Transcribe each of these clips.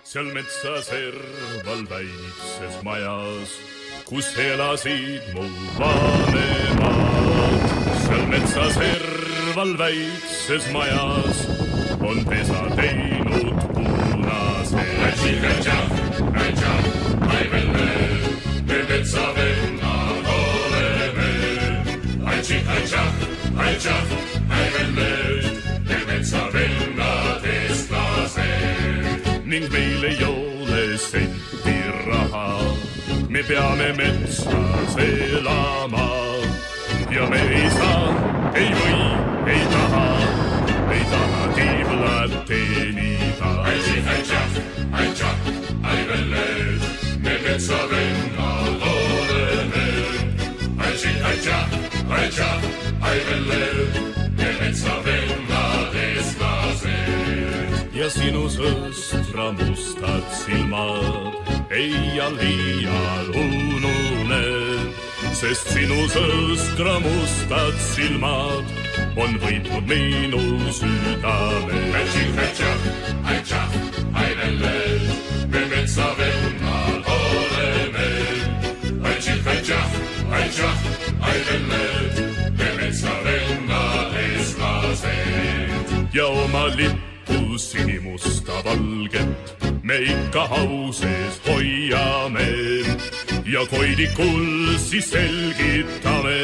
seal metsa serval väikses majas, kus elasid mu vanemad. seal metsa serval väikses majas on pesa teinud punase. me metsavennad oleme. me metsavennad eestlased. ning meil ei ole senti raha, me peame metsas elama. ja me ei saa, ei või, ei taha tiiblat teenida. me metsavennad oleme. me metsavennad eestlased. ja sinu sõstra mustad silmad ei all iial unune, sest sinu sõstra mustad silmad on võitnud minu südame. me metsavennad oleme. me metsavennad eestlased. ja oma lippu sinimusta valget me ikka au sees hoiame. ja koidikul siis selgitame,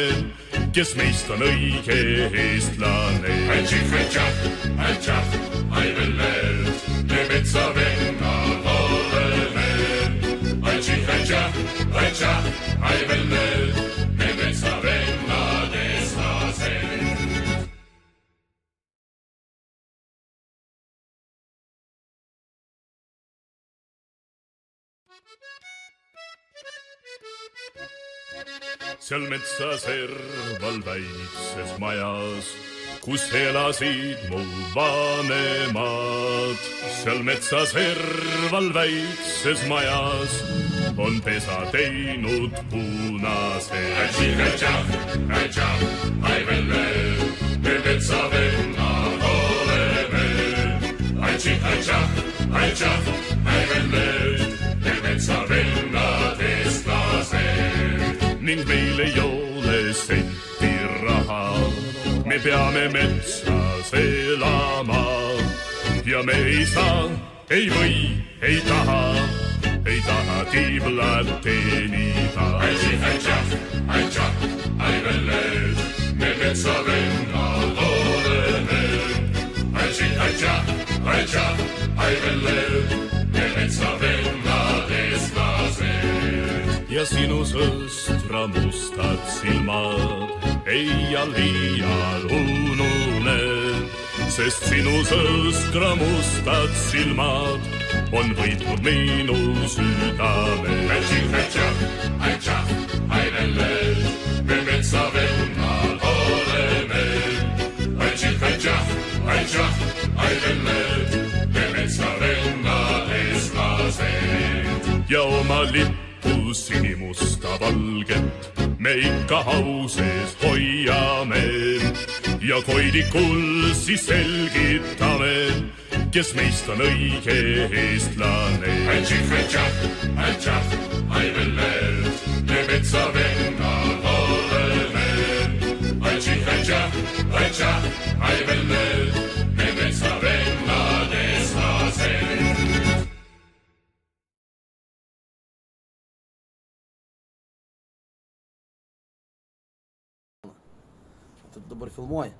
kes meist on õige eestlane. me metsavennad oleme. me metsavennad eestlased. seal metsa serval väikses majas, kus elasid mu vanemad. seal metsa serval väikses majas on pesa teinud punase. me metsavennad oleme. me metsavennad eestlased. ning meil ei ole senti raha, me peame metsas elama. ja me ei saa, ei või, ei taha tiiblat teenida. me metsavennad oleme. me metsavennad eestlased. ja sinu sõstra mustad silmad ei all iial unune, sest sinu sõstra mustad silmad on võitnud minu südame. me metsavennad oleme. me metsavennad eestlased. ja oma lippu sinimusta valget me ikka au sees hoiame. ja koidikul siis selgitame, kes meist on õige eestlane. me metsavennad oleme. me metsavennad eestlased. Тут добре фільмує.